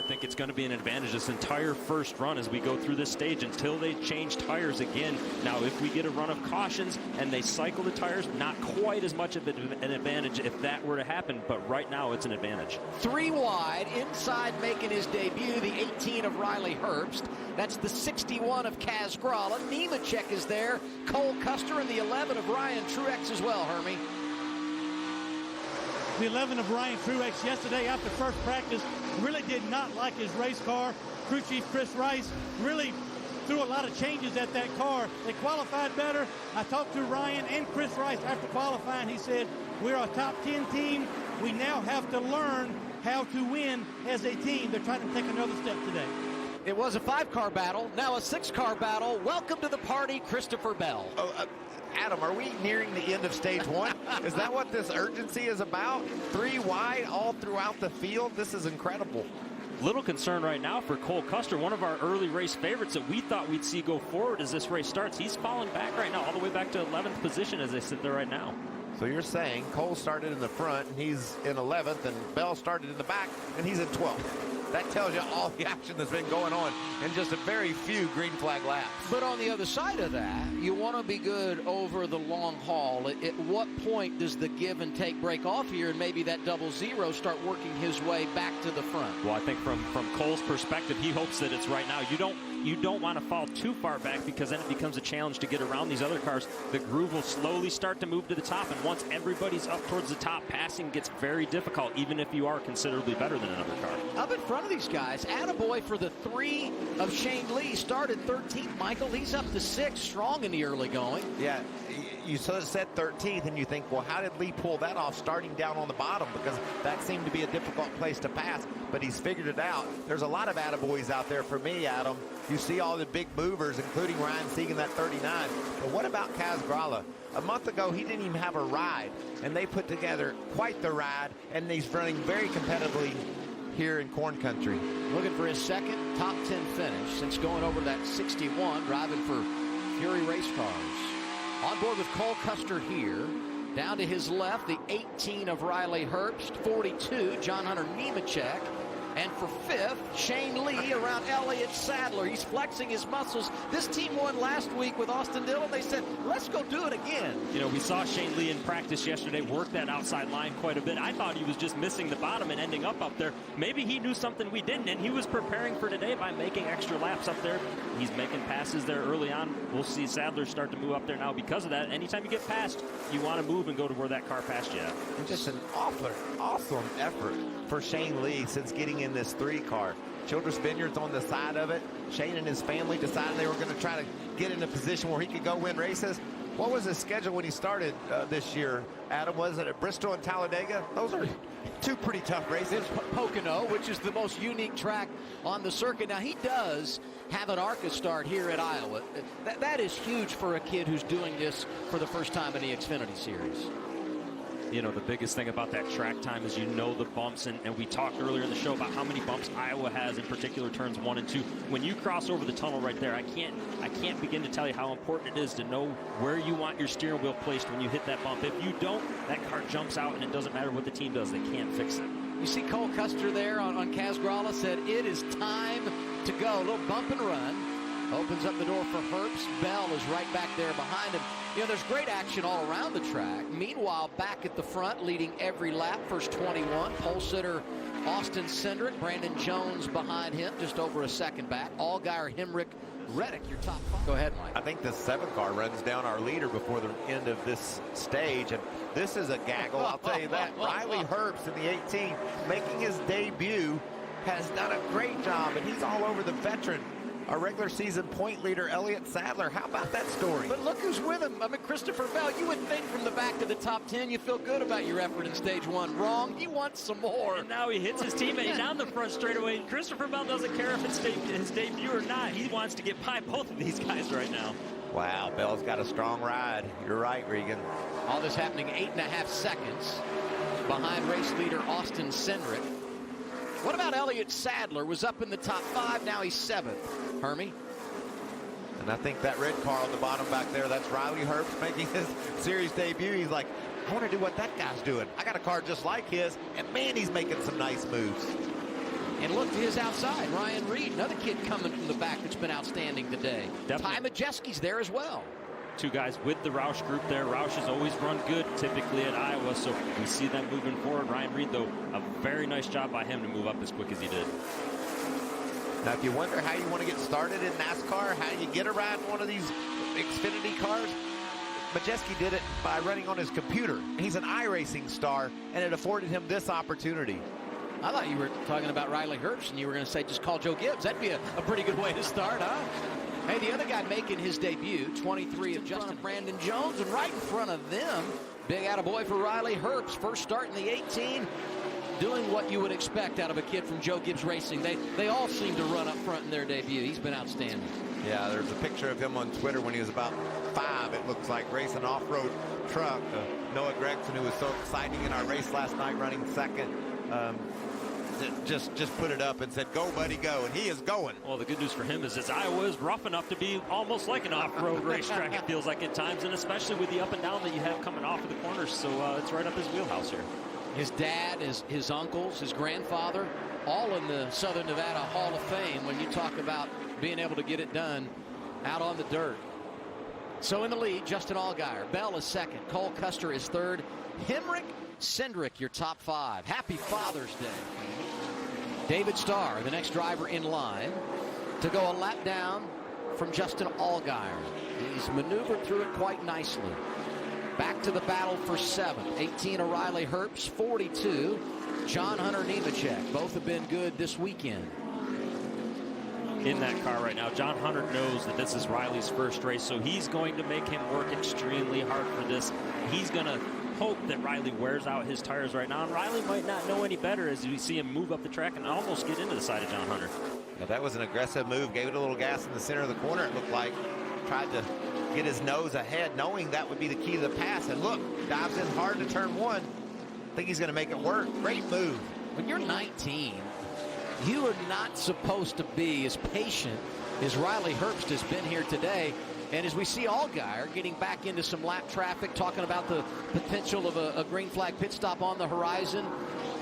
think it's going to be an advantage this entire first run as we go through this stage until they change tires again. Now, if we get a run of cautions and they cycle the tires, not quite as much of an advantage if that were to happen, but right now it's an advantage. 3 wide, inside making his debut, the 18 of Riley Herbst. That's the 61 of Kaz Gralla. Nemechek is there. Cole Custer and the 11 of Ryan Truex as well, Hermie. The 11 of Ryan Truex yesterday after first practice really did not like his race car. Crew Chief Chris Rice really threw a lot of changes at that car. They qualified better. I talked to Ryan and Chris Rice after qualifying. He said, we're a top 10 team. We now have to learn how to win as a team. They're trying to take another step today. It was a 5-car battle, now a 6-car battle. Welcome to the party, Christopher Bell. Adam, are we nearing the end of stage 1? Is that what this urgency is about? 3 wide all throughout the field? This is incredible. Little concern right now for Cole Custer, one of our early race favorites that we thought we'd see go forward as this race starts. He's falling back right now, all the way back to 11th position as they sit there right now. So you're saying Cole started in the front and he's in 11th, and Bell started in the back and he's in 12th. That tells you all the action that's been going on in just a very few green flag laps. But on the other side of that, you want to be good over the long haul. At what point does the give and take break off here, and maybe that 00 start working his way back to the front? Well, I think from Cole's perspective, he hopes that it's right now. You don't want to fall too far back, because then it becomes a challenge to get around these other cars. The groove will slowly start to move to the top, and once everybody's up towards the top, passing gets very difficult, even if you are considerably better than another car. Up in front of these guys, attaboy for the 3 of Shane Lee. Started 13th, Michael. He's up to 6, strong in the early going. Yeah, you sort of said 13th, and you think, well, how did Lee pull that off starting down on the bottom? Because that seemed to be a difficult place to pass, but he's figured it out. There's a lot of attaboys out there for me, Adam. You see all the big movers, including Ryan Segan, that 39. But what about Kaz Gralla? A month ago, he didn't even have a ride, and they put together quite the ride, and he's running very competitively here in corn country. Looking for his second top 10 finish since going over that 61, driving for Fury Race Cars. On board with Cole Custer here. Down to his left, the 18 of Riley Herbst, 42, John Hunter Nemechek. And for 5th, Shane Lee around Elliott Sadler. He's flexing his muscles. This team won last week with Austin Dillon. They said, let's go do it again. You know, we saw Shane Lee in practice yesterday work that outside line quite a bit. I thought he was just missing the bottom and ending up there. Maybe he knew something we didn't, and he was preparing for today by making extra laps up there. He's making passes there early on. We'll see Sadler start to move up there now because of that. Anytime you get past, you want to move and go to where that car passed you at. And just an awesome effort for Shane Lee since getting in this 3 car. Childress Vineyards on the side of it. Shane and his family decided they were going to try to get in a position where he could go win races. What was his schedule when he started this year, Adam? Was it at Bristol and Talladega? Those are 2 pretty tough races. Pocono, which is the most unique track on the circuit. Now, he does have an ARCA start here at Iowa. That is huge for a kid who's doing this for the first time in the Xfinity Series. You know, the biggest thing about that track time is, you know, the bumps, and we talked earlier in the show about how many bumps Iowa has, in particular turns 1 and 2. When you cross over the tunnel right there, I can't begin to tell you how important it is to know where you want your steering wheel placed when you hit that bump. If you don't, that car jumps out, and it doesn't matter what the team does, they can't fix it. You see Cole Custer there on Kaz Gralla said it is time to go. A little bump and run. Opens up the door for Herbst. Bell is right back there behind him. You know, there's great action all around the track. Meanwhile, back at the front, leading every lap, first 21, pole sitter Austin Cindric, Brandon Jones behind him, just over a second back. Allgaier, Hemrick, Reddick, your top 5. Go ahead, Mike. I think the 7 car runs down our leader before the end of this stage, and this is a gaggle, I'll tell you that. Riley Herbst in the 18, making his debut, has done a great job, and he's all over the veteran. Our regular season point leader, Elliott Sadler. How about that story? But look who's with him. I mean, Christopher Bell. You would think from the back of the top 10, you feel good about your effort in stage 1. Wrong. He wants some more. And now he hits his teammate down the front straightaway. Christopher Bell doesn't care if it's his debut or not. He wants to get by both of these guys right now. Wow, Bell's got a strong ride. You're right, Regan. All this happening 8.5 seconds behind race leader Austin Cindric. What about Elliott Sadler? Was up in the top 5. Now he's 7th. Hermie? And I think that red car on the bottom back there, that's Riley Herbst making his series debut. He's like, I want to do what that guy's doing. I got a car just like his, and man, he's making some nice moves. And look to his outside, Ryan Reed, another kid coming from the back that's been outstanding today. Ty Majeski's there as well. Two guys with the Roush group there. Roush has always run good typically at Iowa, so we see them moving forward. Ryan Reed, though, a very nice job by him to move up as quick as he did. Now, if you wonder how you want to get started in NASCAR, how you get around one of these Xfinity cars, Majeski did it by running on his computer. He's an iRacing star, and it afforded him this opportunity. I thought you were talking about Riley Herbst, and you were going to say just call Joe Gibbs. That'd be a pretty good way to start, huh? Hey, the other guy making his debut, 23 of Justin Brandon Jones, and right in front of them, big attaboy for Riley Herbst. First start in the 18, doing what you would expect out of a kid from Joe Gibbs Racing. They all seem to run up front in their debut. He's been outstanding. Yeah, there's a picture of him on Twitter when he was about 5, it looks like, racing off-road truck. Noah Gregson, who was so exciting in our race last night, running second, just put it up and said, go, buddy, go. And he is going. Well, the good news for him is Iowa is rough enough to be almost like an off-road racetrack, it feels like at times, and especially with the up and down that you have coming off of the corners. So it's right up his wheelhouse here. His dad, his uncles, his grandfather, all in the Southern Nevada Hall of Fame when you talk about being able to get it done out on the dirt. So in the lead, Justin Allgaier. Bell is second. Cole Custer is third. Hemrick, Cindric, your top 5. Happy Father's Day. David Starr, the next driver in line, to go a lap down from Justin Allgaier. He's maneuvered through it quite nicely. Back to the battle for 7th. 18 of Riley Herbst, 42. John Hunter Nemechek. Both have been good this weekend. In that car right now, John Hunter knows that this is Riley's first race, so he's going to make him work extremely hard for this. He's going to hope that Riley wears out his tires right now, and Riley might not know any better as we see him move up the track and almost get into the side of John Hunter. Now, that was an aggressive move. Gave it a little gas in the center of the corner, it looked like. Tried to get his nose ahead, knowing that would be the key to the pass. And look, dives in hard to turn 1. I think he's going to make it work. Great move. When you're 19, you are not supposed to be as patient as Riley Herbst has been here today. And as we see Allgaier getting back into some lap traffic, talking about the potential of a green flag pit stop on the horizon,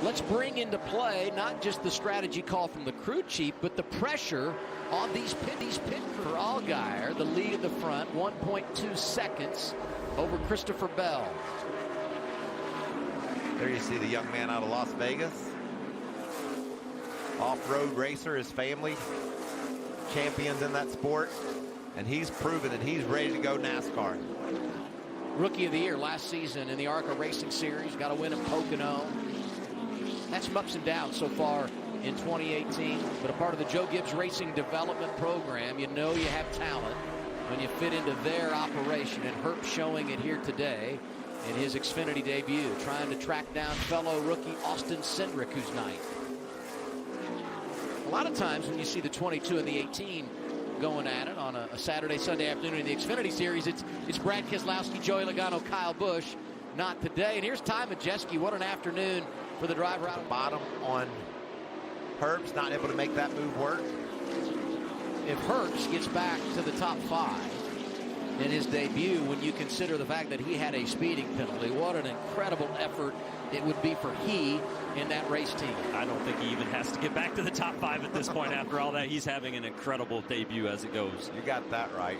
let's bring into play not just the strategy call from the crew chief, but the pressure on these pit for Allgaier. The lead at the front, 1.2 seconds over Christopher Bell. There you see the young man out of Las Vegas. Off-road racer, his family, champions in that sport. And he's proven that he's ready to go NASCAR. Rookie of the Year last season in the ARCA Racing Series. Got a win in Pocono. Had some ups and downs so far in 2018. But a part of the Joe Gibbs Racing Development Program. You know you have talent when you fit into their operation. And Herbst showing it here today in his Xfinity debut. Trying to track down fellow rookie Austin Cindric, who's ninth. A lot of times when you see the 22 and the 18 going at it on a Saturday, Sunday afternoon in the Xfinity Series, it's Brad Keselowski, Joey Logano, Kyle Busch. Not today. And here's Ty Majeski. What an afternoon for the driver out of bottom on Herbst, not able to make that move work. If Herbst gets back to the top 5 in his debut, when you consider the fact that he had a speeding penalty, what an incredible effort it would be for he in that race team. I don't think he even has to get back to the top 5 at this point. After all that, he's having an incredible debut as it goes. You got that right.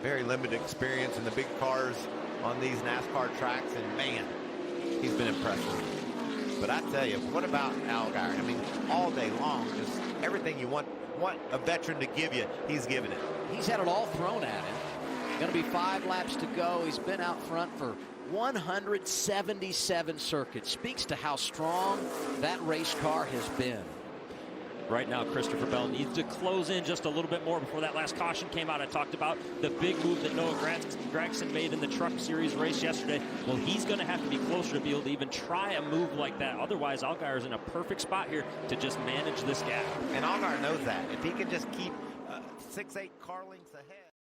Very limited experience in the big cars on these NASCAR tracks, and man, he's been impressive. But I tell you, what about Allgaier? I mean, all day long, just everything you want a veteran to give you, he's giving it. He's had it all thrown at him. Going to be 5 laps to go. He's been out front for 177 circuits. Speaks to how strong that race car has been. Right now, Christopher Bell needs to close in just a little bit more before that last caution came out. I talked about the big move that Noah Gragson made in the Truck Series race yesterday. Well, he's going to have to be closer to be able to even try a move like that. Otherwise, Allgaier's in a perfect spot here to just manage this gap. And Allgaier knows that. If he can just keep 6-8 car lengths ahead.